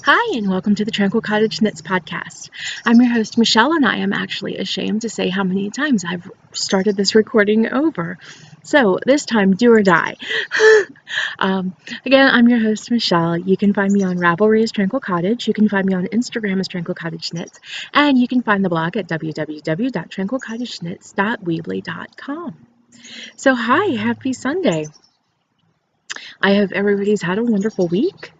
Hi, and welcome to the Tranquil Cottage Knits podcast. I'm your host, Michelle, and I am actually ashamed to say how many times I've started this recording over. So this time, do or die. Again, I'm your host, Michelle. You can find me on Ravelry as Tranquil Cottage. You can find me on Instagram as Tranquil Cottage Knits. And you can find the blog at www.tranquilcottageknits.weebly.com. So hi, happy Sunday. I hope everybody's had a wonderful week.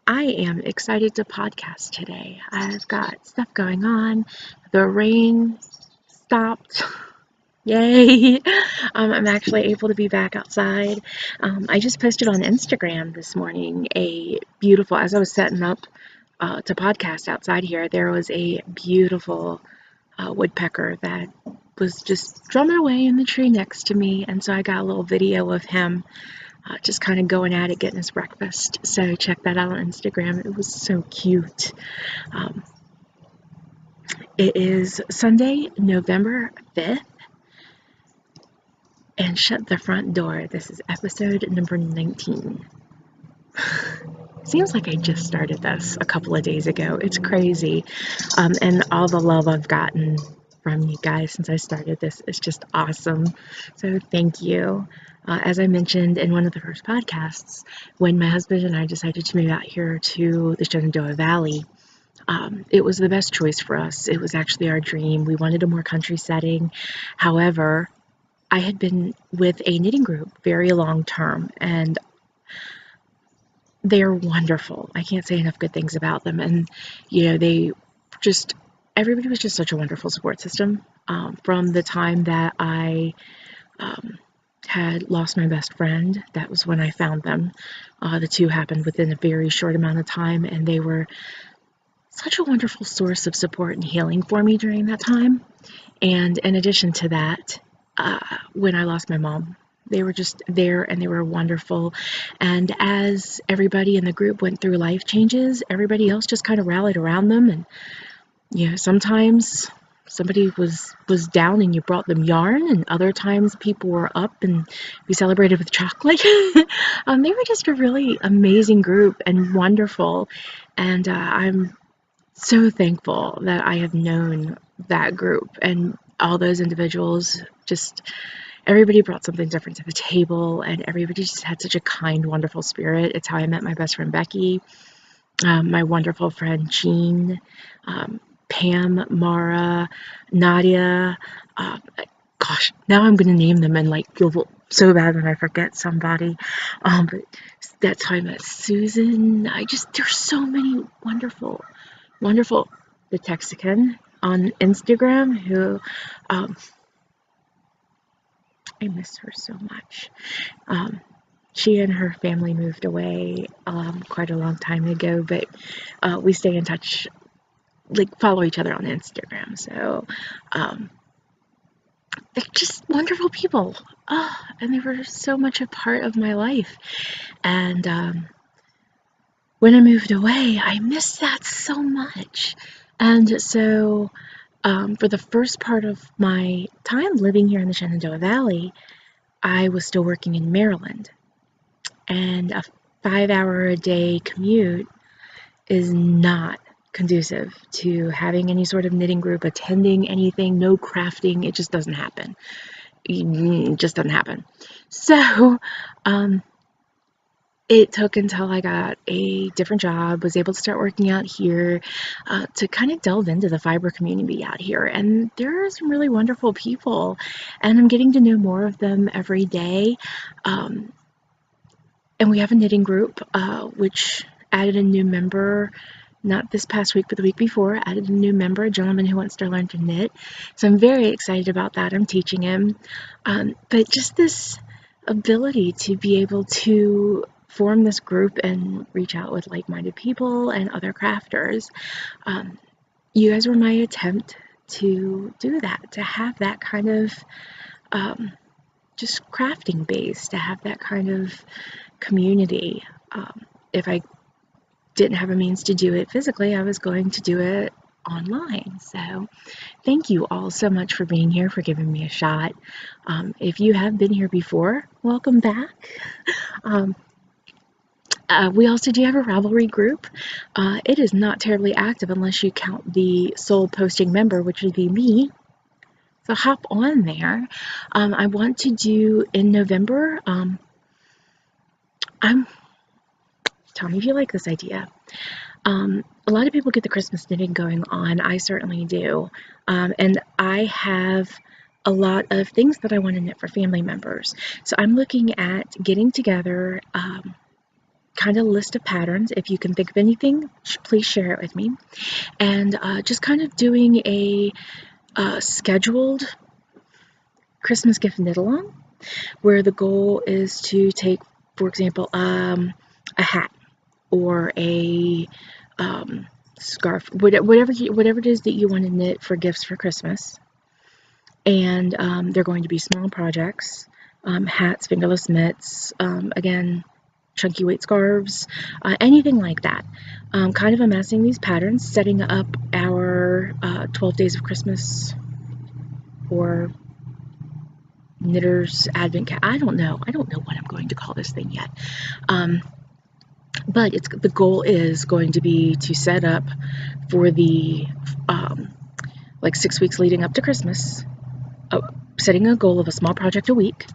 I am excited to podcast today. I've got stuff going on. The rain stopped. Yay! I'm actually able to be back outside. I just posted on Instagram this morning a beautiful, as I was setting up to podcast outside here, there was a beautiful woodpecker that was just drumming away in the tree next to me. And so I got a little video of him just kind of going at it, getting his breakfast. So check that out on Instagram. It was so cute. It is Sunday, November 5th. And shut the front door. This is episode number 19. Seems like I just started this a couple of days ago. It's crazy. And all the love I've gotten from you guys since I started this is just awesome. So thank you. As I mentioned in one of the first podcasts, when my husband and I decided to move out here to the Shenandoah Valley, it was the best choice for us. It was actually our dream. We wanted a more country setting. However, I had been with a knitting group very long term, and they're wonderful. I can't say enough good things about them. And, everybody was just such a wonderful support system. From the time that I had lost my best friend, that was when I found them. The two happened within a very short amount of time, and they were such a wonderful source of support and healing for me during that time. And in addition to that, when I lost my mom, they were just there and they were wonderful. And as everybody in the group went through life changes, everybody else just kind of rallied around them. And sometimes somebody was down and you brought them yarn, and other times people were up and we celebrated with chocolate. They were just a really amazing group and wonderful. And I'm so thankful that I have known that group and all those individuals. Just everybody brought something different to the table, and everybody just had such a kind, wonderful spirit. It's how I met my best friend Becky, my wonderful friend Jean, Pam, Mara, Nadia. Gosh, now I'm going to name them and feel so bad when I forget somebody. But that's how I met Susan. There's so many wonderful, the Texican on Instagram who, I miss her so much. She and her family moved away quite a long time ago, but we stay in touch, follow each other on Instagram. So they're just wonderful people. And they were so much a part of my life. And when I moved away, I missed that so much. And so for the first part of my time living here in the Shenandoah Valley, I was still working in Maryland. And a 5-hour-a-day commute is not conducive to having any sort of knitting group, attending anything, no crafting. It just doesn't happen. It just doesn't happen. So it took until I got a different job, was able to start working out here, to kind of delve into the fiber community out here. And there are some really wonderful people, and I'm getting to know more of them every day. And we have a knitting group, which added a new member, not this past week, but the week before, added a new member, a gentleman who wants to learn to knit. So I'm very excited about that. I'm teaching him. But just this ability to be able to form this group and reach out with like-minded people and other crafters. You guys were my attempt to do that, to have that kind of just crafting base, to have that kind of community. If I didn't have a means to do it physically, I was going to do it online. So thank you all so much for being here, for giving me a shot. If you have been here before, welcome back. We also do have a Ravelry group. It is not terribly active unless you count the sole posting member, which would be me. So hop on there. I want to do in November. Tell me if you like this idea. A lot of people get the Christmas knitting going on. I certainly do. And I have a lot of things that I want to knit for family members. So I'm looking at getting together kind of a list of patterns. If you can think of anything, please share it with me. And just kind of doing a scheduled Christmas gift knit along, where the goal is to take, for example, a hat or a scarf, whatever it is that you want to knit for gifts for Christmas. And they're going to be small projects, hats, fingerless mitts, again, chunky weight scarves, anything like that. Kind of amassing these patterns, setting up our 12 days of Christmas or Knitters Advent Cat. I don't know what I'm going to call this thing yet. But the goal is going to be to set up for the like 6 weeks leading up to Christmas, setting a goal of a small project a week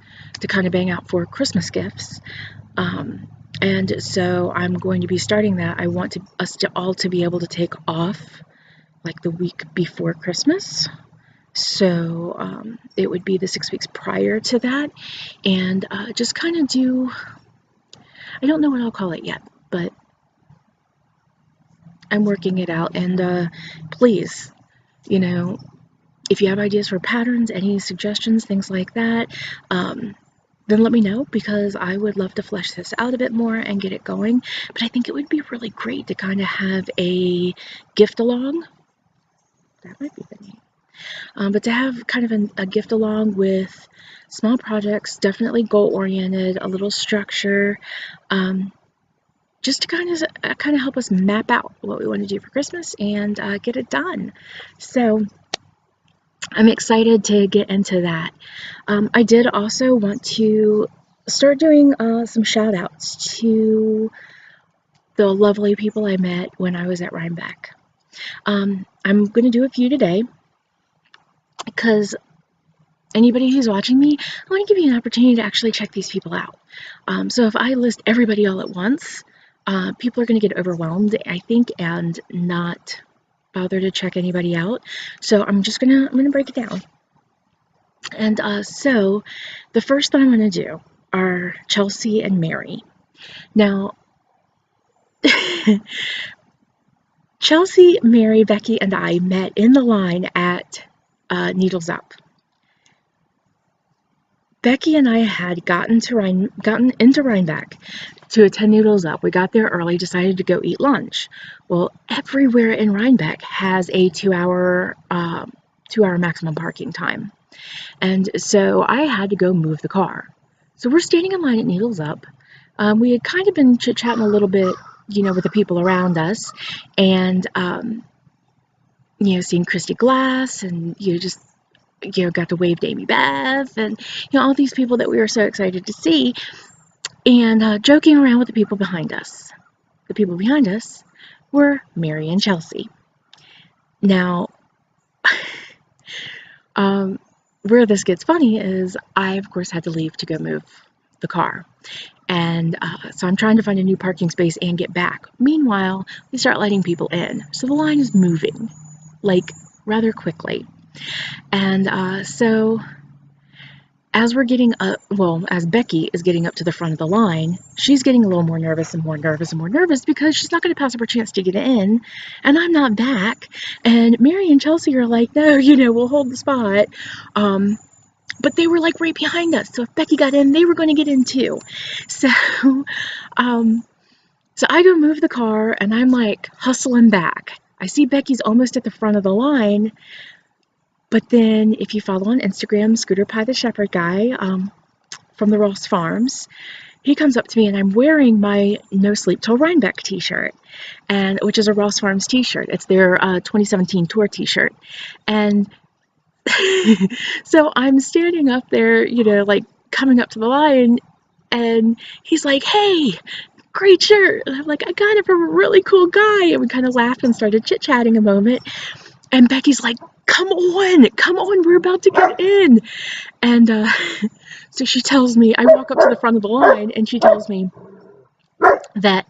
to kind of bang out for Christmas gifts. And so I'm going to be starting that. I want us all to be able to take off like the week before Christmas. So it would be the 6 weeks prior to that, and just kind of do, I don't know what I'll call it yet, but I'm working it out. And please, you know, if you have ideas for patterns, any suggestions, things like that, then let me know, because I would love to flesh this out a bit more and get it going. But I think it would be really great to kind of have a gift along. That might be the name. But to have kind of a gift along with small projects, definitely goal-oriented, a little structure, just to kind of help us map out what we want to do for Christmas and get it done. So I'm excited to get into that. I did also want to start doing some shout outs to the lovely people I met when I was at Rhinebeck. I'm going to do a few today, because anybody who's watching me, I want to give you an opportunity to actually check these people out. So if I list everybody all at once, people are going to get overwhelmed, I think, and not bother to check anybody out. So I'm going to break it down. And so the first that I'm going to do are Chelsea and Mary. Now, Chelsea, Mary, Becky, and I met in the line at Needles Up. Becky and I had gotten into Rhinebeck to attend Needles Up. We got there early, decided to go eat lunch. Well, everywhere in Rhinebeck has a 2-hour maximum parking time. And so I had to go move the car. So we're standing in line at Needles Up. We had kind of been chit-chatting a little bit, with the people around us, and, seeing Christy Glass, and, got to wave to Amy Beth, and, all these people that we were so excited to see, and joking around with the people behind us. The people behind us were Mary and Chelsea. Now, where this gets funny is I, of course, had to leave to go move the car. And so I'm trying to find a new parking space and get back. Meanwhile, we start letting people in. So the line is moving, like, rather quickly. And so as we're getting up, as Becky is getting up to the front of the line, she's getting a little more nervous and more nervous and more nervous, because she's not going to pass up her chance to get in, and I'm not back. And Mary and Chelsea are like, no, we'll hold the spot. But they were like right behind us, so if Becky got in, they were going to get in too. So, so I go move the car, and I'm like hustling back. I see Becky's almost at the front of the line, but then if you follow on Instagram, Scooter Pie the Shepherd guy from the Ross Farms, he comes up to me, and I'm wearing my No Sleep Till Rhinebeck t-shirt, and which is a Ross Farms t-shirt. It's their 2017 tour t-shirt, and so I'm standing up there, like coming up to the line, and he's like, hey, great shirt. And I'm like, I got it from a really cool guy. And we kind of laughed and started chit-chatting a moment. And Becky's like, come on, we're about to get in. And so she tells me, I walk up to the front of the line, and she tells me that,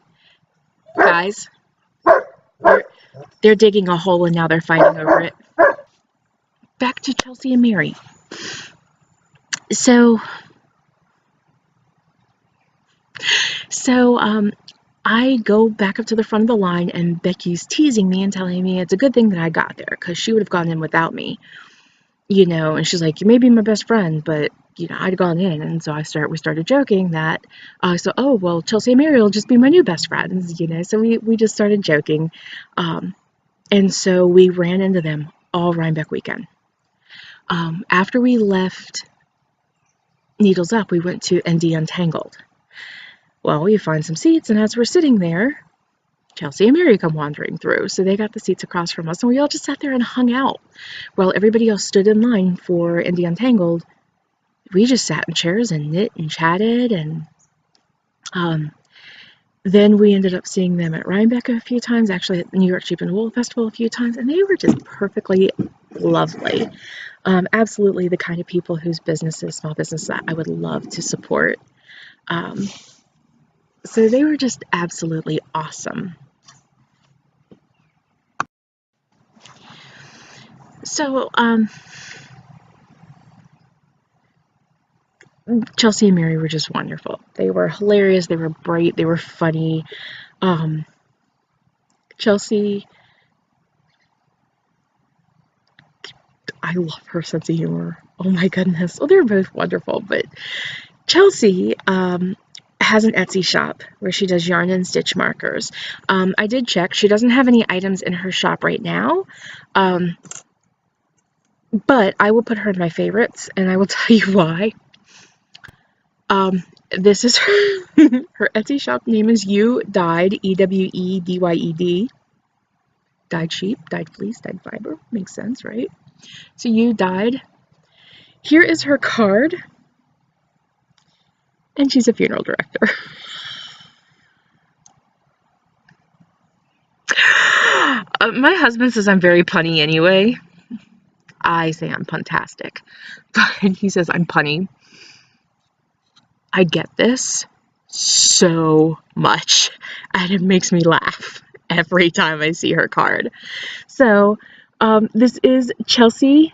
guys, they're digging a hole and now they're fighting over it. Back to Chelsea and Mary. So I go back up to the front of the line, and Becky's teasing me and telling me it's a good thing that I got there, because she would have gone in without me, you know. And she's like, you may be my best friend, but you know, I'd gone in. And so we started joking that, oh well, Chelsea and Mary will just be my new best friends, you know. So we just started joking, and so we ran into them all Rhinebeck weekend. After we left Needles Up, we went to ND Untangled. Well, we find some seats, and as we're sitting there, Chelsea and Mary come wandering through. So they got the seats across from us, and we all just sat there and hung out. While everybody else stood in line for ND Untangled, we just sat in chairs and knit and chatted. And then we ended up seeing them at Rhinebeck a few times, actually at the New York Sheep and Wool Festival a few times, and they were just perfectly lovely. Absolutely the kind of people whose small business that I would love to support. So they were just absolutely awesome. So, Chelsea and Mary were just wonderful. They were hilarious, they were bright, they were funny. Chelsea, I love her sense of humor. Oh my goodness. Well, they're both wonderful, but Chelsea has an Etsy shop where she does yarn and stitch markers. I did check. She doesn't have any items in her shop right now, but I will put her in my favorites, and I will tell you why. This is her Etsy shop name is You Dyed, EWEDYED. Dyed sheep, dyed fleece, dyed fiber. Makes sense, right? So You Dyed. Here is her card. And she's a funeral director. My husband says I'm very punny anyway. I say I'm puntastic. But he says I'm punny. I get this so much. And it makes me laugh every time I see her card. So this is Chelsea.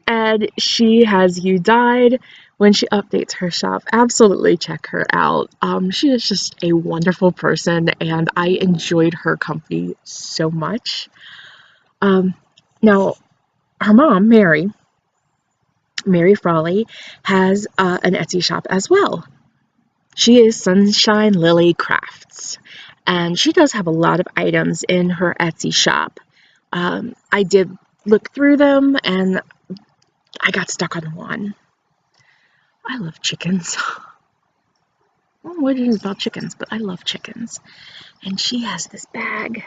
And she has You Dyed. When she updates her shop, absolutely check her out. She is just a wonderful person, and I enjoyed her company so much. Now, her mom, Mary Frawley, has an Etsy shop as well. She is Sunshine Lily Crafts, and she does have a lot of items in her Etsy shop. I did look through them, and I got stuck on one. I love chickens. I don't know what it is about chickens, but I love chickens. And she has this bag.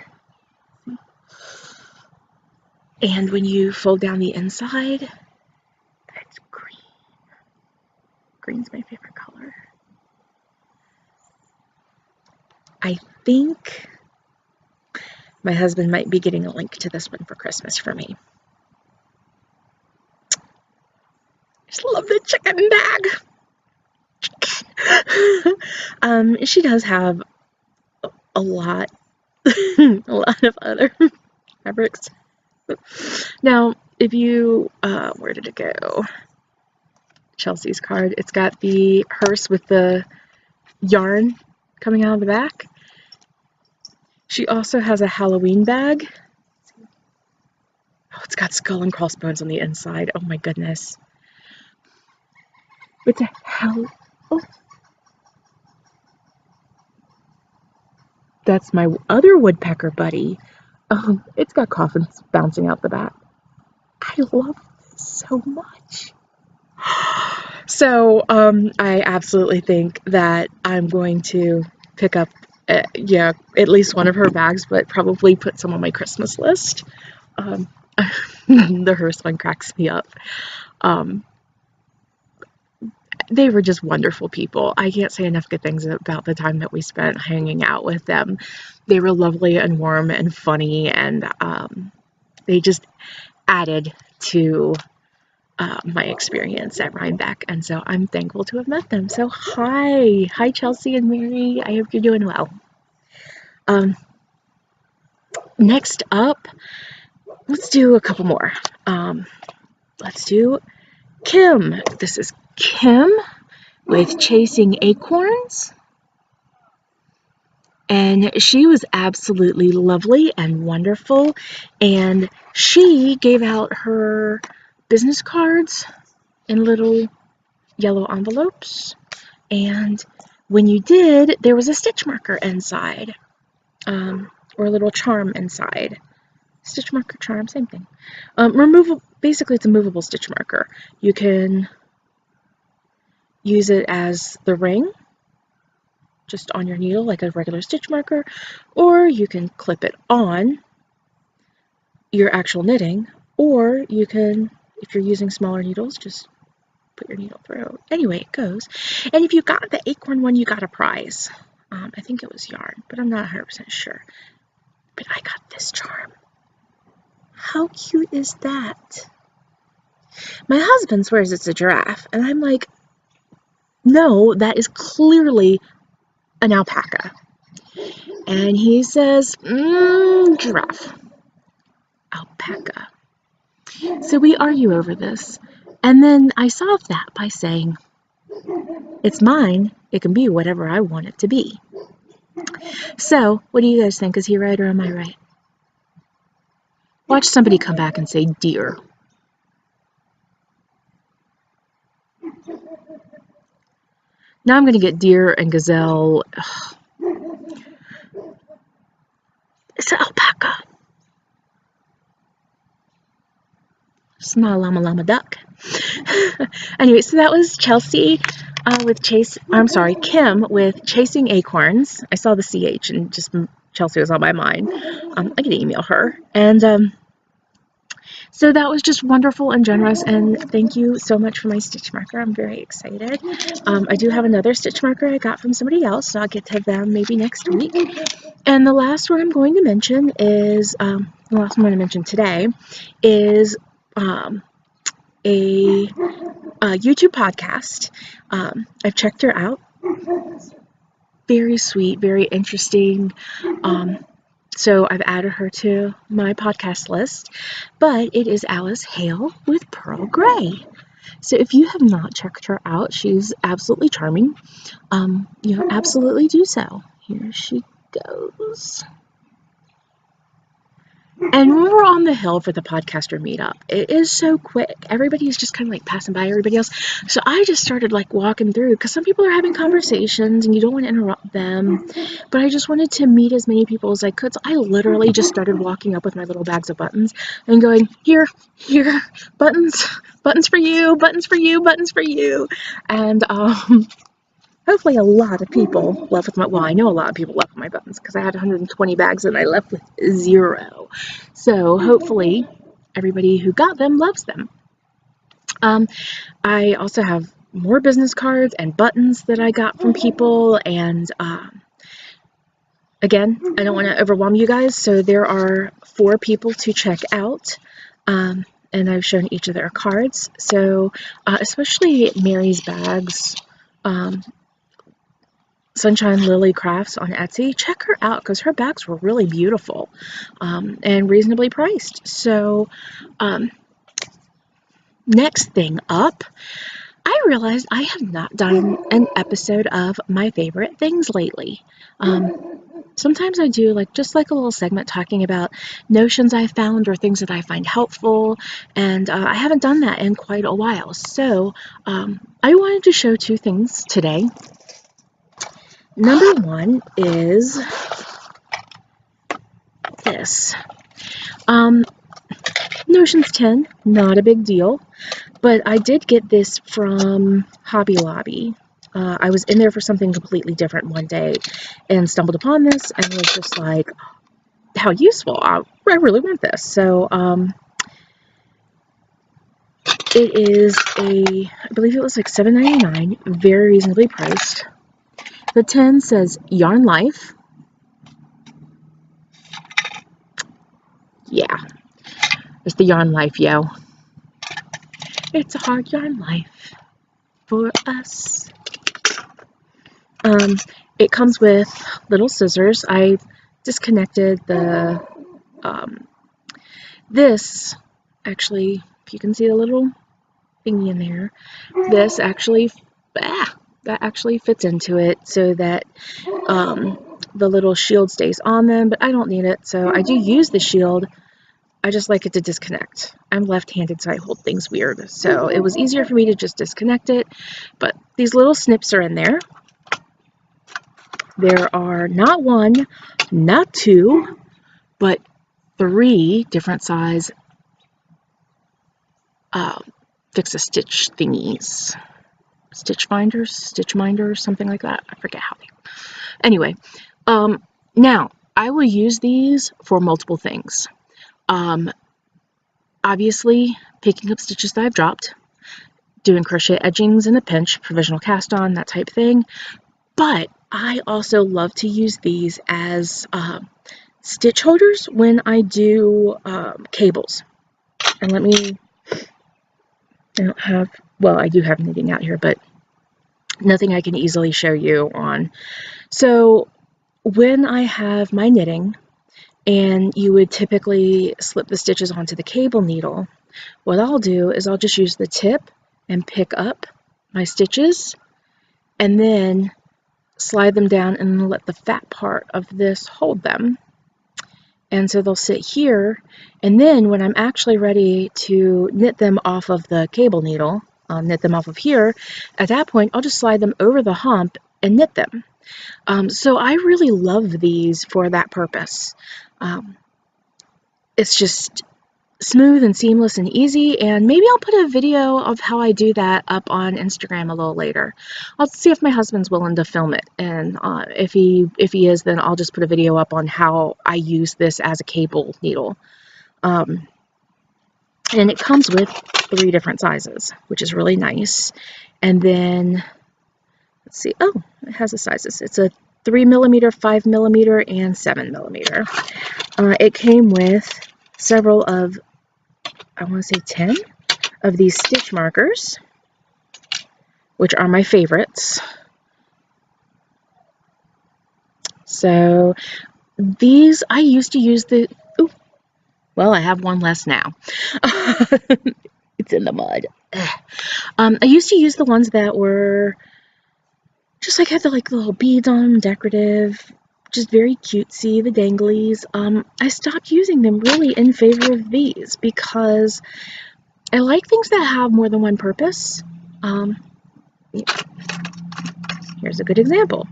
And when you fold down the inside, it's green. Green's my favorite color. I think my husband might be getting a link to this one for Christmas for me. I just love the chicken bag. She does have a lot of other fabrics. Now, if you, where did it go? Chelsea's card. It's got the hearse with the yarn coming out of the back. She also has a Halloween bag. Oh, it's got skull and crossbones on the inside. Oh my goodness. What the hell? Oh. That's my other woodpecker buddy. It's got coffins bouncing out the back. I love this so much. So, I absolutely think that I'm going to pick up, at least one of her bags, but probably put some on my Christmas list. The hearse one cracks me up. they were just wonderful people. I can't say enough good things about the time that we spent hanging out with them. They were lovely and warm and funny, and they just added to my experience at Rhinebeck, and so I'm thankful to have met them. So hi Chelsea and Mary, I hope you're doing well. Next up, let's do a couple more. Let's do Kim. This is Kim with Chasing Acorns, and she was absolutely lovely and wonderful, and she gave out her business cards in little yellow envelopes, and when you did, there was a stitch marker inside, or a little charm inside. Stitch marker, charm, same thing. Basically it's a movable stitch marker. You can use it as the ring, just on your needle like a regular stitch marker, or you can clip it on your actual knitting, or you can, if you're using smaller needles, just put your needle through. Anyway, it goes. And if you got the acorn one, you got a prize. I think it was yarn, but I'm not 100% sure. But I got this charm. How cute is that? My husband swears it's a giraffe, and I'm like, no, that is clearly an alpaca. And he says, giraffe. Alpaca. So we argue over this. And then I solved that by saying, it's mine. It can be whatever I want it to be. So, what do you guys think? Is he right or am I right? Watch somebody come back and say deer. Now I'm going to get deer and gazelle. Ugh. It's an alpaca. It's not a llama duck. Anyway, so that was Chelsea Kim with Chasing Acorns. I saw the CH and just Chelsea was on my mind. I could email her. And so that was just wonderful and generous, and thank you so much for my stitch marker. I'm very excited. I do have another stitch marker I got from somebody else, so I'll get to them maybe next week. And the last one I'm going to mention is, the last one I'm going to mention today is a YouTube podcast. I've checked her out. Very sweet, very interesting. So I've added her to my podcast list, but it is Alice Hale with Pearl Gray. So if you have not checked her out, she's absolutely charming. Absolutely do so. Here she goes. And when we're on the hill for the podcaster meetup, it is so quick. Everybody is just kind of like passing by everybody else. So I just started like walking through, because some people are having conversations and you don't want to interrupt them. But I just wanted to meet as many people as I could. So I literally just started walking up with my little bags of buttons and going, here, buttons for you, buttons for you, buttons for you. And hopefully a lot of people left with I know a lot of people left with my buttons, because I had 120 bags and I left with 0. So hopefully everybody who got them loves them. I also have more business cards and buttons that I got from people, and again, I don't want to overwhelm you guys, so there are 4 people to check out. And I've shown each of their cards. So especially Mary's bags, Sunshine Lily Crafts on Etsy, check her out, because her bags were really beautiful and reasonably priced. So next thing up, I realized I have not done an episode of my favorite things lately. Sometimes I do just like a little segment talking about notions I found or things that I find helpful, and I haven't done that in quite a while. So I wanted to show 2 things today. Number 1 is this. Notions 10, not a big deal, but I did get this from Hobby Lobby. I was in there for something completely different one day and stumbled upon this and was just like, how useful. I really want this. So It is I believe it was like $7.99, very reasonably priced. The tin says Yarn Life. Yeah, it's the Yarn Life, yo. It's a hard yarn life for us. It comes with little scissors. I disconnected the, this actually, if you can see the little thingy in there, this actually, that actually fits into it so that the little shield stays on them, but I don't need it, so I do use the shield. I just like it to disconnect. I'm left-handed, so I hold things weird, so it was easier for me to just disconnect it, but these little snips are in there. There are not one, not two, but 3 different size fix-a-stitch thingies. Stitch minders, something like that. I forget how they... Anyway, now, I will use these for multiple things. Obviously, picking up stitches that I've dropped, doing crochet edgings in a pinch, provisional cast on, that type thing. But I also love to use these as stitch holders when I do cables. And let me, I don't have, well, I do have knitting out here, but nothing I can easily show you on. So when I have my knitting, and you would typically slip the stitches onto the cable needle, what I'll do is I'll just use the tip and pick up my stitches and then slide them down and let the fat part of this hold them. And so they'll sit here, and then when I'm actually ready to knit them off of the cable needle, knit them off of here, at that point I'll just slide them over the hump and knit them. So I really love these for that purpose. It's just smooth and seamless and easy, and maybe I'll put a video of how I do that up on Instagram a little later. I'll see if my husband's willing to film it, and if he is, then I'll just put a video up on how I use this as a cable needle. And it comes with 3 different sizes, which is really nice. And then, let's see, oh, it has the sizes. It's a 3mm, 5mm, and 7mm. It came with several of, I want to say 10 of these stitch markers, which are my favorites. So these, I used to use the, ooh, well, I have one less now. It's in the mud. I used to use the ones that were just like had the little beads on them, decorative, just very cutesy, the danglies. I stopped using them really in favor of these because I like things that have more than one purpose. Here's a good example.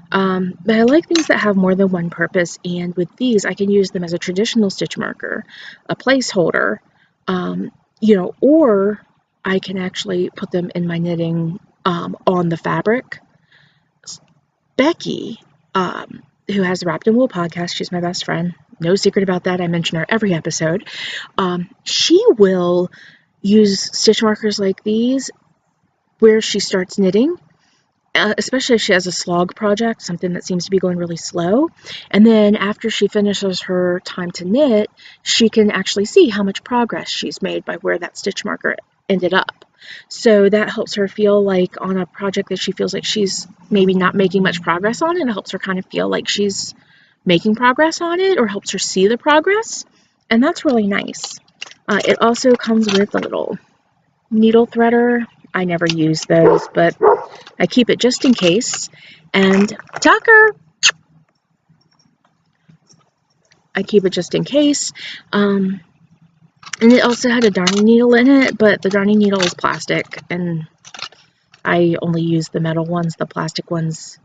But I like things that have more than one purpose, and with these I can use them as a traditional stitch marker, a placeholder, you know, or I can actually put them in my knitting on the fabric. Becky, who has the Wrapped in Wool podcast, she's my best friend, no secret about that, I mention her every episode. She will use stitch markers like these where she starts knitting, especially if she has a slog project, something that seems to be going really slow, and then after she finishes her time to knit, she can actually see how much progress she's made by where that stitch marker ended up. So that helps her feel like on a project that she feels like she's maybe not making much progress on, it helps her kind of feel like she's making progress on it, or helps her see the progress, and that's really nice. It also comes with a little needle threader. I never use those, but I keep it just in case. And Tucker! I keep it just in case. And it also had a darning needle in it, but the darning needle is plastic, and I only use the metal ones. The plastic ones,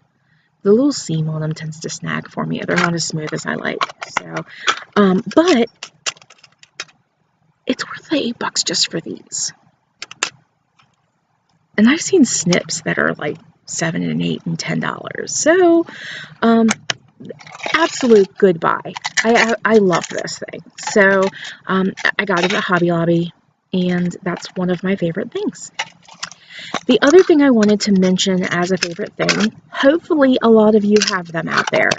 the little seam on them tends to snag for me. They're not as smooth as I like. So, but it's worth the $8 just for these. And I've seen snips that are like $7 and $8 and $10. So, absolute good buy. I love this thing. So, I got it at Hobby Lobby. and that's one of my favorite things. The other thing I wanted to mention as a favorite thing, hopefully a lot of you have them out there.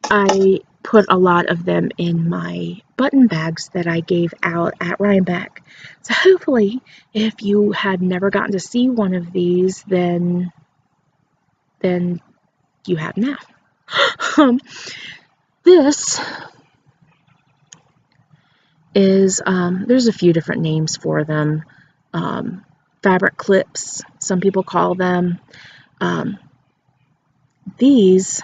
I put a lot of them in my button bags that I gave out at Rhinebeck. So hopefully, if you had never gotten to see one of these, then you have now. This is, there's a few different names for them. Fabric clips, some people call them. These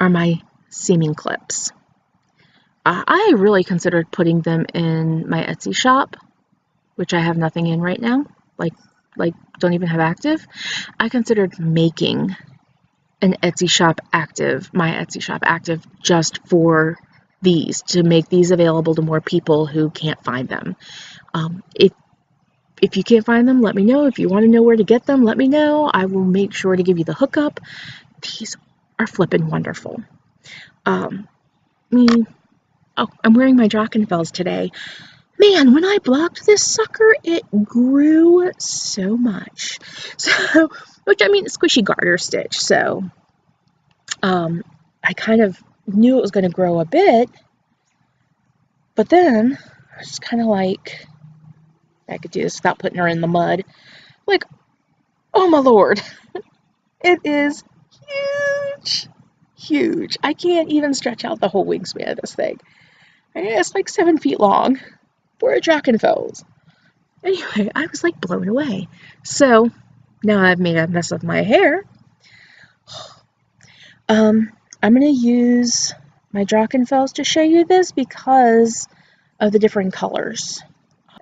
are my seaming clips. I really considered putting them in my Etsy shop, which I have nothing in right now, like don't even have active. I considered making an Etsy shop active, my Etsy shop active, just for these, to make these available to more people who can't find them. If you can't find them, let me know. If you want to know where to get them, let me know. I will make sure to give you the hookup. These are flippin' wonderful. I'm wearing my Drachenfels today. Man, when I blocked this sucker, it grew so much. So, which, I mean, squishy garter stitch, so I kind of knew it was going to grow a bit, but then I was just kind of like, I could do this without putting her in the mud. Like, oh my lord, it is huge, huge. I can't even stretch out the whole wingspan of this thing. It's like 7 feet long for a Drachenfels. Anyway, I was like blown away. So now I've made a mess of my hair. I'm going to use my Drachenfels to show you this because of the different colors.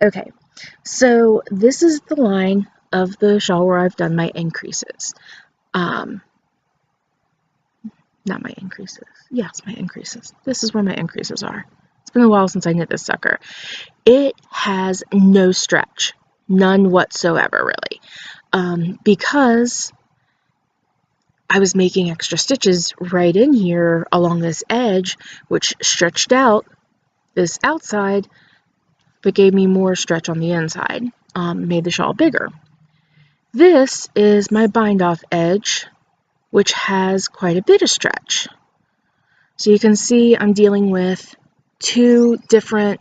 Okay, so this is the line of the shawl where I've done my increases. Not my increases. Yes, my increases. This is where my increases are. It's been a while since I knit this sucker. It has no stretch. None whatsoever, really. Because I was making extra stitches right in here along this edge, which stretched out this outside, but gave me more stretch on the inside. Made the shawl bigger. This is my bind-off edge, which has quite a bit of stretch. So you can see I'm dealing with 2 different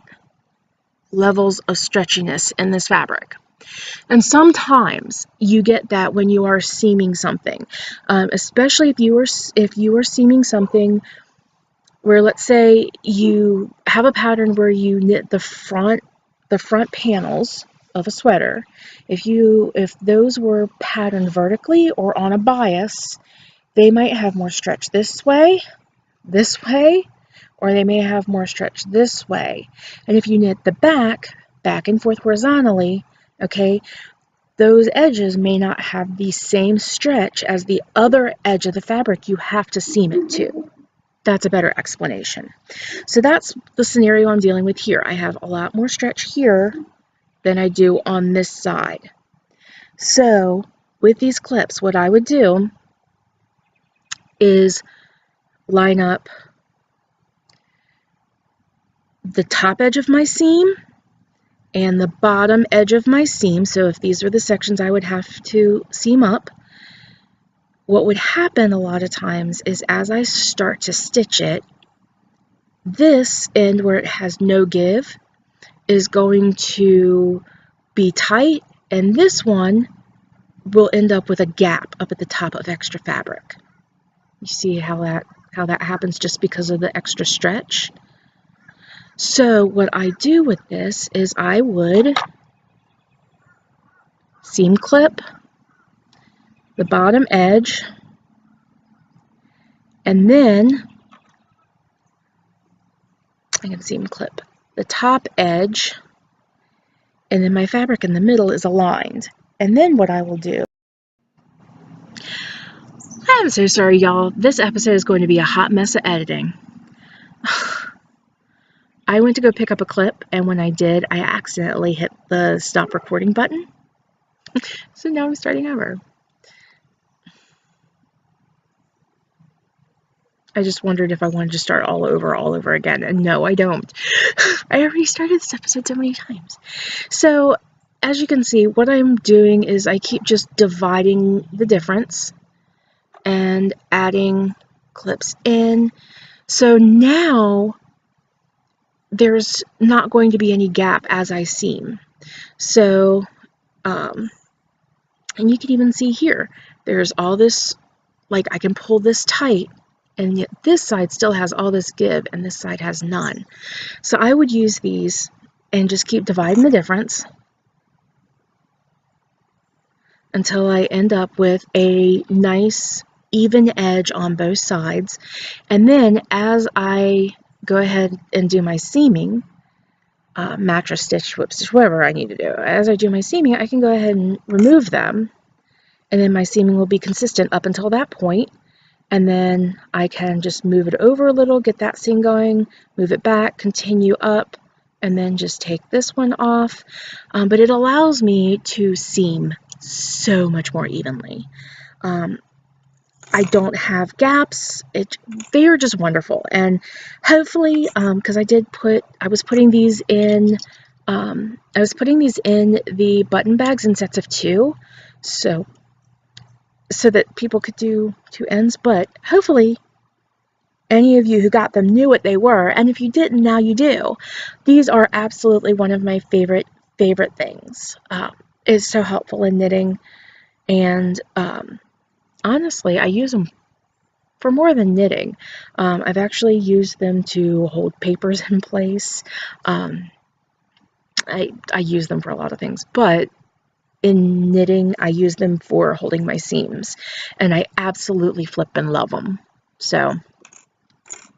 levels of stretchiness in this fabric. And sometimes you get that when you are seaming something, especially if you are seaming something where, let's say, you have a pattern where you knit the front panels of a sweater. If those were patterned vertically or on a bias, they might have more stretch this way, or they may have more stretch this way. And if you knit the back and forth horizontally, okay, those edges may not have the same stretch as the other edge of the fabric you have to seam it to. That's a better explanation. So that's the scenario I'm dealing with here. I have a lot more stretch here than I do on this side. So with these clips, what I would do is line up the top edge of my seam and the bottom edge of my seam. So if these are the sections I would have to seam up, what would happen a lot of times is as I start to stitch it, this end where it has no give is going to be tight, and this one will end up with a gap up at the top of extra fabric. You see how that happens just because of the extra stretch? So what I do with this is I would seam clip the bottom edge, and then I'm going to seam clip the top edge, and then my fabric in the middle is aligned. And then what I will do, I'm so sorry y'all, this episode is going to be a hot mess of editing. I went to go pick up a clip, and when I did, I accidentally hit the stop recording button. So now I'm starting over. I just wondered if I wanted to start all over again, and no, I don't. I already started this episode so many times. So, as you can see, what I'm doing is I keep just dividing the difference and adding clips in. So now there's not going to be any gap as I seam. So, and you can even see here, there's all this, like I can pull this tight, and yet this side still has all this give and this side has none. So I would use these and just keep dividing the difference until I end up with a nice even edge on both sides. And then as I go ahead and do my seaming, mattress stitch, whip stitch, whatever I need to do, as I do my seaming, I can go ahead and remove them, and then my seaming will be consistent up until that point. And then I can just move it over a little, get that seam going, move it back, continue up, and then just take this one off. But it allows me to seam so much more evenly. I don't have gaps. They are just wonderful. And hopefully, because I was putting these in the button bags in sets of 2, so that people could do 2 ends, but hopefully any of you who got them knew what they were, and if you didn't, now you do. These are absolutely one of my favorite things. It's so helpful in knitting, and honestly, I use them for more than knitting. I've actually used them to hold papers in place. I use them for a lot of things, but in knitting, I use them for holding my seams, and I absolutely flip and love them. So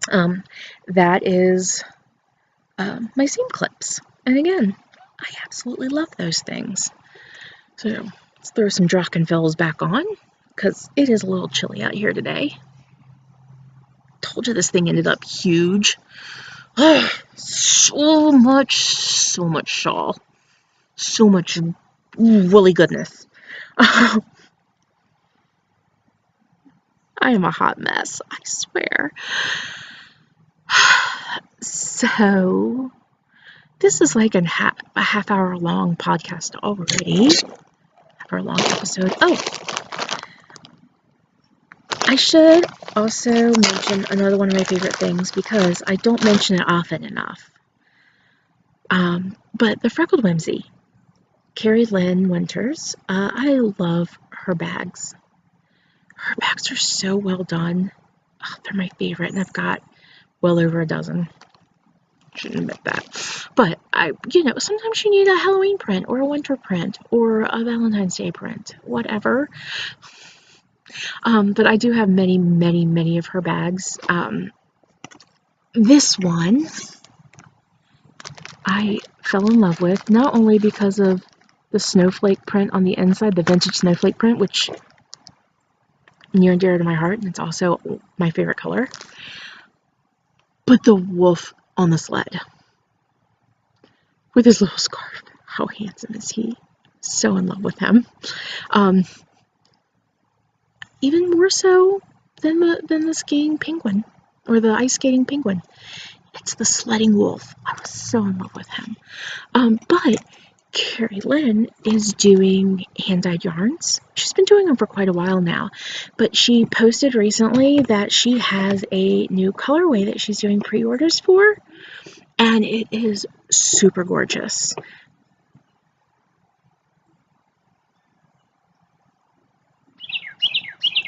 that is my seam clips, and again, I absolutely love those things. So let's throw some Drachenfels back on, because it is a little chilly out here today. Told you this thing ended up huge. So much shawl, so much woolly goodness. I am a hot mess, I swear. So, this is like a half hour long podcast already. Half-hour long episode. Oh! I should also mention another one of my favorite things, because I don't mention it often enough. But the Freckled Whimsy. Carrie Lynn Winters. I love her bags. Her bags are so well done. Oh, they're my favorite, and I've got well over a dozen. Shouldn't admit that. But sometimes you need a Halloween print, or a winter print, or a Valentine's Day print, whatever. But I do have many of her bags. This one I fell in love with, not only because of the snowflake print on the inside, the vintage snowflake print, which near and dear to my heart, and it's also my favorite color, but the wolf on the sled with his little scarf. How handsome is he? So in love with him. Even more so than the skiing penguin, or the ice skating penguin. It's the sledding wolf. I was so in love with him. But Carrie Lynn is doing hand-dyed yarns. She's been doing them for quite a while now, but she posted recently that she has a new colorway that she's doing pre-orders for, and it is super gorgeous.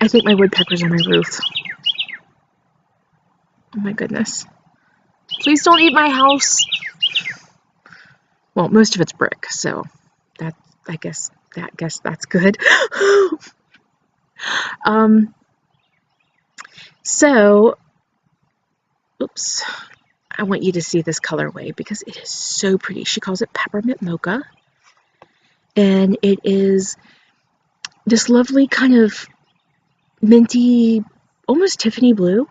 I think my woodpecker's on my roof. Oh my goodness. Please don't eat my house. Well, most of it's brick, so I guess that's good. So, oops. I want you to see this colorway because it is so pretty. She calls it Peppermint Mocha, and it is this lovely kind of minty, almost Tiffany blue,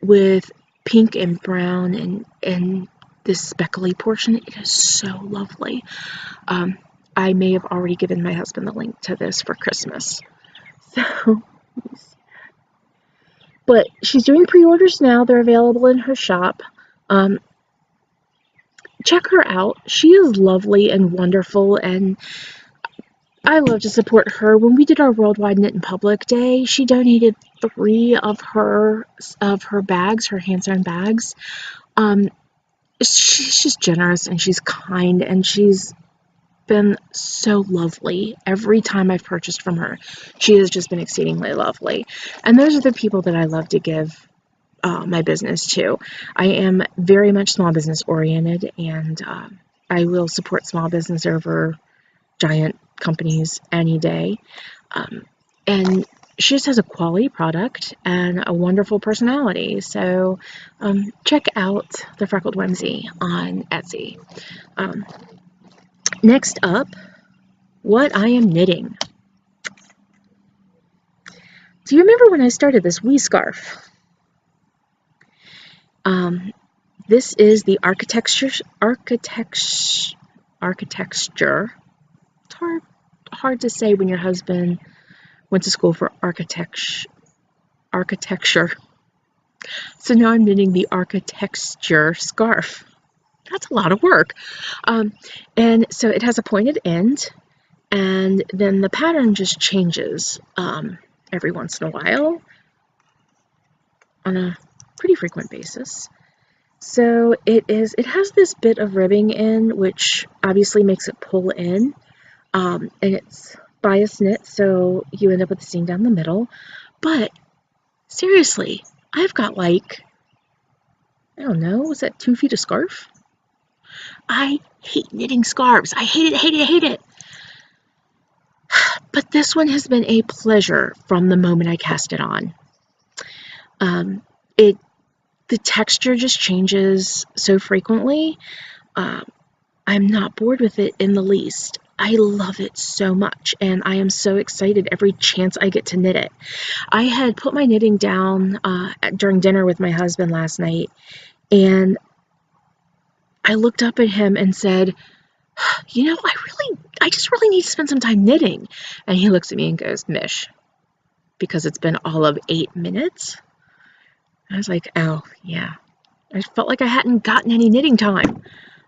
with pink and brown and this speckly portion. It is so lovely. I may have already given my husband the link to this for Christmas. So, But she's doing pre-orders now. They're available in her shop. Um, check her out. She is lovely and wonderful, and I love to support her. When we did our Worldwide Knit in Public Day, she donated 3 of her bags, her hand-sewn bags. She's just generous, and she's kind, and she's been so lovely. Every time I've purchased from her, she has just been exceedingly lovely. And those are the people that I love to give my business to. I am very much small business oriented, and I will support small business over giant companies any day. And she just has a quality product and a wonderful personality. So check out the Freckled Whimsy on Etsy. Next up, what I am knitting. Do you remember when I started this wee scarf? This is the architecture. It's hard to say when your husband went to school for architecture. So now I'm knitting the architecture scarf. That's a lot of work. And so it has a pointed end, and then the pattern just changes every once in a while on a pretty frequent basis. So it has this bit of ribbing in, which obviously makes it pull in, and it's bias knit, so you end up with the seam down the middle. But seriously, I've got like, I don't know, was that 2 feet of scarf? I hate knitting scarves. I hate it, hate it, hate it. But this one has been a pleasure from the moment I cast it on. The texture just changes so frequently. I'm not bored with it in the least. I love it so much, and I am so excited every chance I get to knit it. I had put my knitting down during dinner with my husband last night, and I looked up at him and said, you know, I just really need to spend some time knitting. And he looks at me and goes, Mish, because it's been all of 8 minutes? I was like, oh, yeah. I felt like I hadn't gotten any knitting time.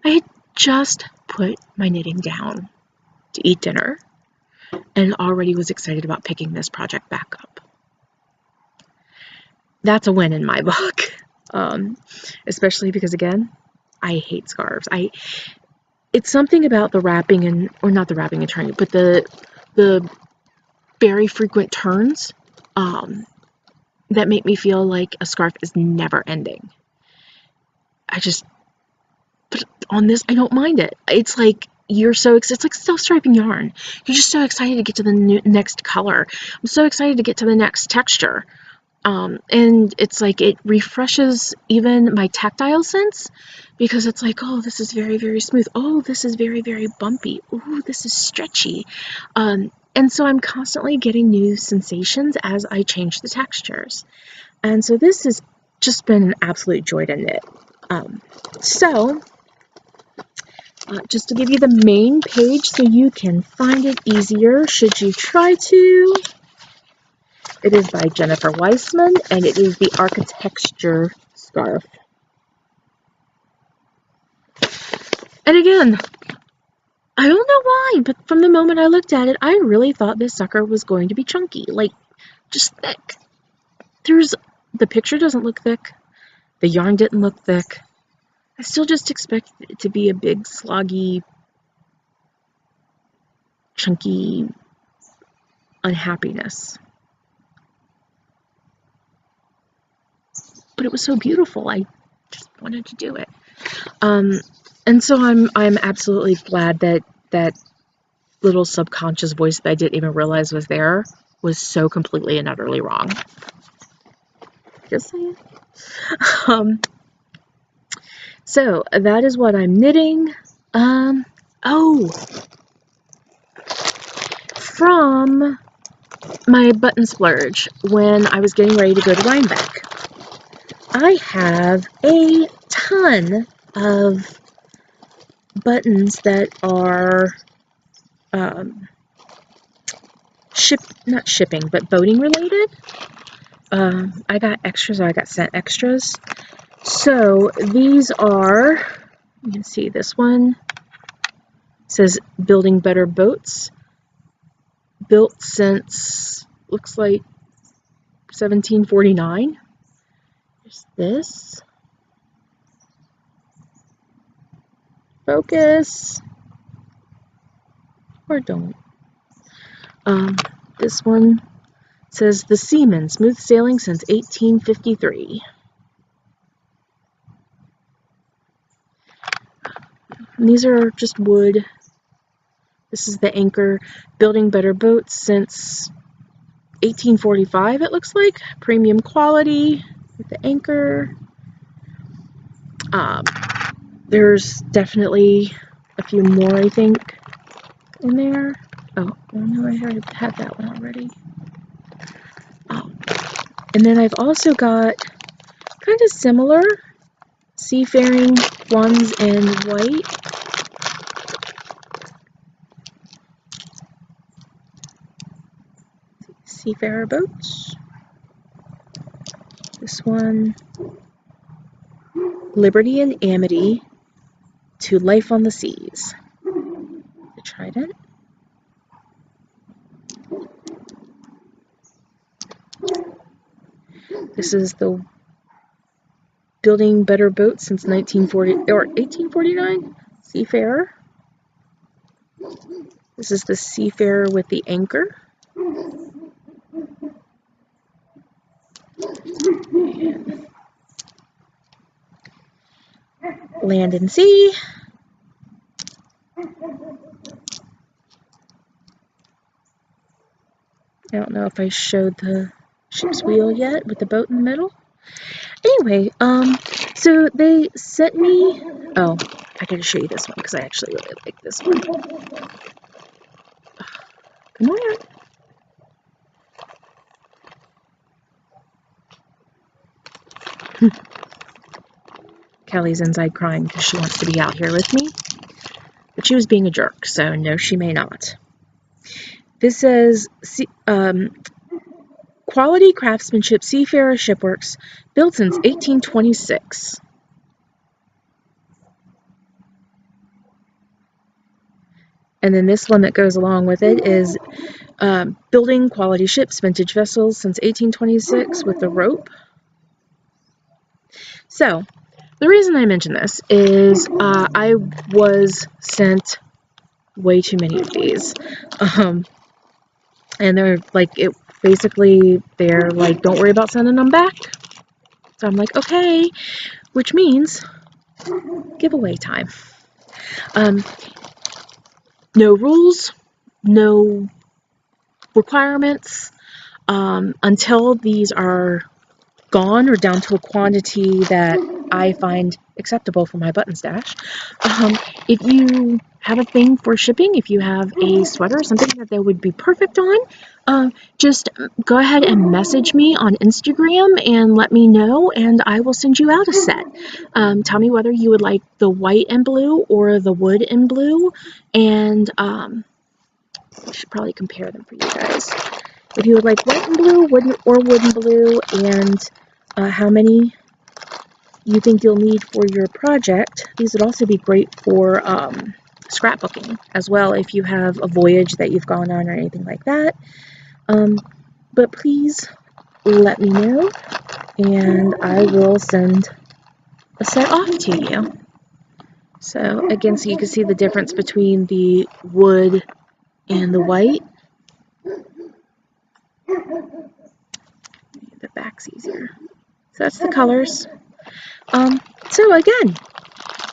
I had just put my knitting down to eat dinner and already was excited about picking this project back up. That's a win in my book, especially because, again, I hate scarves. It's something about the wrapping or not the wrapping and turning, but the very frequent turns that make me feel like a scarf is never ending. But on this, I don't mind it. It's like it's like self-striping yarn. You're just so excited to get to the next color. I'm so excited to get to the next texture. And it's like it refreshes even my tactile sense, because it's like, oh, this is very, very smooth. Oh, this is very, very bumpy. Oh, this is stretchy. And so I'm constantly getting new sensations as I change the textures. And so this has just been an absolute joy to knit. Just to give you the main page so you can find it easier should you try to. It is by Jennifer Weissman, and it is the Architecture Scarf. And again, I don't know why, but from the moment I looked at it, I really thought this sucker was going to be chunky, like just thick. The picture doesn't look thick. The yarn didn't look thick. I still just expect it to be a big, sloggy, chunky unhappiness. But it was so beautiful, I just wanted to do it. And so I'm absolutely glad that little subconscious voice that I didn't even realize was there was so completely and utterly wrong. Just saying. So that is what I'm knitting. From my button splurge when I was getting ready to go to Rhinebeck, I have a ton of buttons that are not shipping, but boating related. I got extras, or I got sent extras. So these are, you can see this one says Building Better Boats, built since, looks like 1749. There's this. Focus. Or don't. This one says The Seaman, smooth sailing since 1853. And these are just wood. This is the anchor, Building Better Boats since 1845, it looks like. Premium quality with the anchor. There's definitely a few more, I think, in there. Oh, no, I already had that one already. Oh, and then I've also got kind of similar seafaring ones in white. Seafarer boats. This one, Liberty and Amity to Life on the Seas. The Trident. This is the Building Better Boats since 1940 or 1849. Seafarer. This is the Seafarer with the anchor. And Land and Sea. I don't know if I showed the ship's wheel yet with the boat in the middle. Anyway, so they sent me, oh, I gotta show you this one because I actually really like this one. Come on. Kelly's inside crying because she wants to be out here with me. But she was being a jerk, so no, she may not. This says, Quality Craftsmanship Seafarer Shipworks, built since 1826. And then this one that goes along with it is Building Quality Ships, Vintage Vessels since 1826 with the rope. So, the reason I mention this is I was sent way too many of these. And they're like, they're like, don't worry about sending them back. So I'm like, okay, which means giveaway time. No rules, no requirements, until these are gone or down to a quantity that I find acceptable for my button stash. If you have a thing for shipping, if you have a sweater or something that would be perfect on, just go ahead and message me on Instagram and let me know, and I will send you out a set. Tell me whether you would like the white and blue or the wood and blue, and I should probably compare them for you guys. If you would like white and blue, wood and blue, and how many you think you'll need for your project. These would also be great for scrapbooking as well if you have a voyage that you've gone on or anything like that. But please let me know and I will send a set off to you. So again, so you can see the difference between the wood and the white. The back's easier. So that's the colors. So again,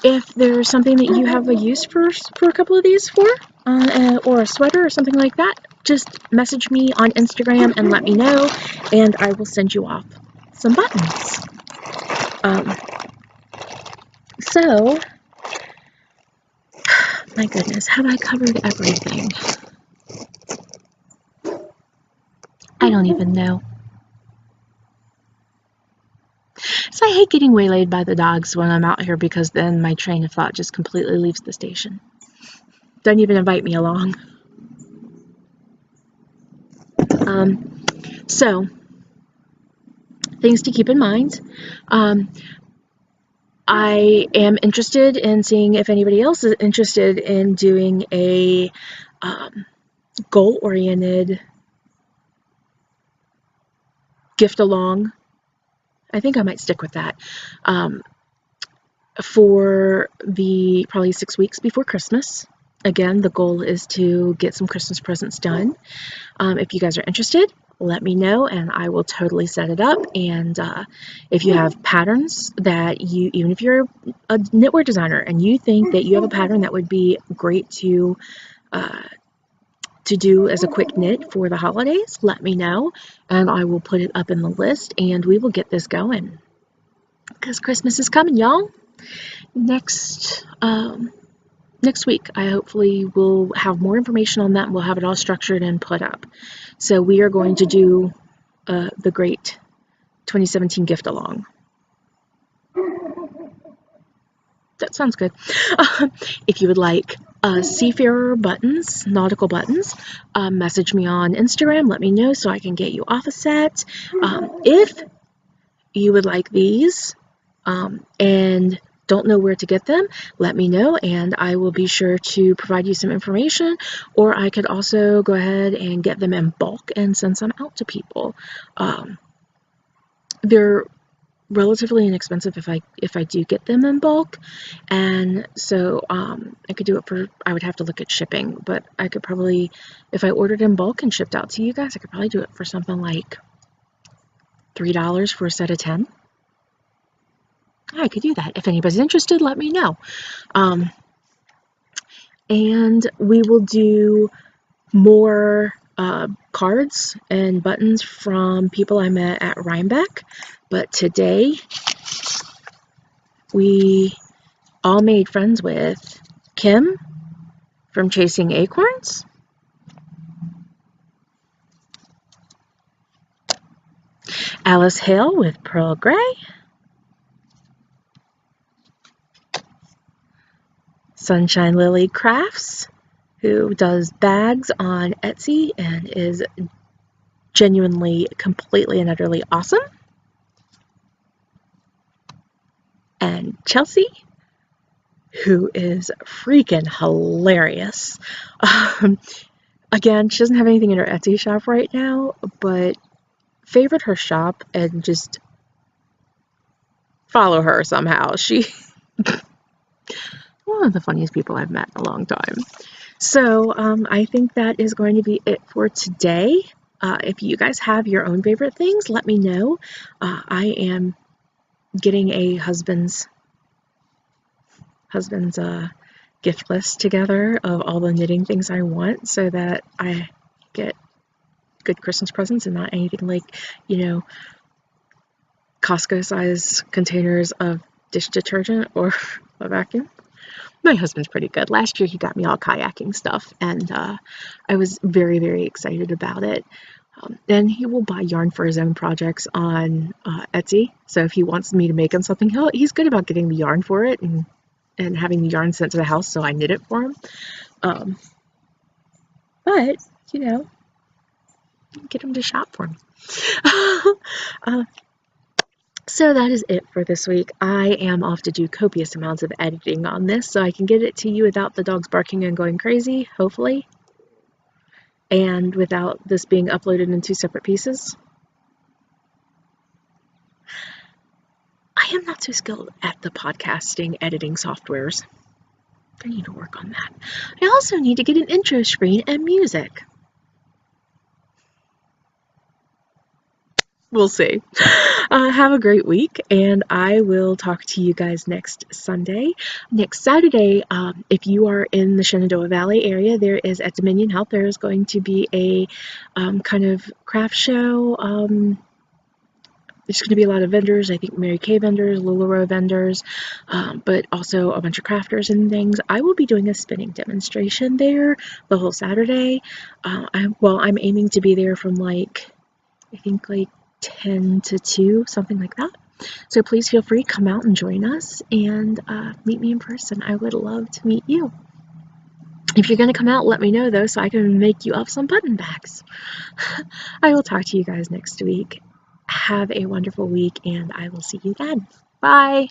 if there's something that you have a use for a couple of these for, or a sweater or something like that, just message me on Instagram and let me know, and I will send you off some buttons. So, my goodness, have I covered everything? I don't even know. So I hate getting waylaid by the dogs when I'm out here because then my train of thought just completely leaves the station. Don't even invite me along. So, things to keep in mind. I am interested in seeing if anybody else is interested in doing a goal-oriented gift along. I think I might stick with that. For the probably 6 weeks before Christmas. Again, the goal is to get some Christmas presents done. If you guys are interested, let me know and I will totally set it up. And if you have patterns that you, even if you're a knitwear designer and you think that you have a pattern that would be great to do as a quick knit for the holidays, let me know and I will put it up in the list and we will get this going. Because Christmas is coming, y'all. Next week, I hopefully will have more information on that and we'll have it all structured and put up. So we are going to do the great 2017 gift along. That sounds good. If you would like seafarer buttons, nautical buttons, message me on Instagram. Let me know so I can get you off a set. If you would like these and don't know where to get them, let me know and I will be sure to provide you some information, or I could also go ahead and get them in bulk and send some out to people. They're relatively inexpensive if I do get them in bulk, and so I could do it for, I would have to look at shipping, but I could probably, if I ordered in bulk and shipped out to you guys, I could probably do it for something like $3 for a set of 10. I could do that. If anybody's interested, let me know. And we will do more cards and buttons from people I met at Rhinebeck. But today, we all made friends with Kim from Chasing Acorns, Alice Hale with Pearl Gray, Sunshine Lily Crafts, who does bags on Etsy and is genuinely, completely, and utterly awesome, and Chelsea, who is freaking hilarious. Again, she doesn't have anything in her Etsy shop right now, but favorite her shop and just follow her somehow. She one of the funniest people I've met in a long time. So I think that is going to be it for today. If you guys have your own favorite things, let me know. I am getting a husband's gift list together of all the knitting things I want so that I get good Christmas presents and not anything like, you know, Costco size containers of dish detergent or a vacuum. My husband's pretty good. Last year he got me all kayaking stuff and I was very, very excited about it. And he will buy yarn for his own projects on Etsy. So if he wants me to make him something, he's good about getting the yarn for it and having the yarn sent to the house so I knit it for him. But, you know, get him to shop for me. So that is it for this week. I am off to do copious amounts of editing on this so I can get it to you without the dogs barking and going crazy, hopefully, and without this being uploaded in 2 separate pieces. I am not so skilled at the podcasting editing softwares. I need to work on that. I also need to get an intro screen and music. We'll see. Have a great week, and I will talk to you guys next Sunday. Next Saturday, if you are in the Shenandoah Valley area, there is at Dominion Health, there is going to be a kind of craft show. There's going to be a lot of vendors, I think Mary Kay vendors, LuLaRoe vendors, but also a bunch of crafters and things. I will be doing a spinning demonstration there the whole Saturday. I'm aiming to be there from I think 10 to 2, something like that. So please feel free, come out and join us and meet me in person. I would love to meet you. If you're going to come out, let me know though so I can make you up some button bags. I will talk to you guys next week. Have a wonderful week, and I will see you then. Bye!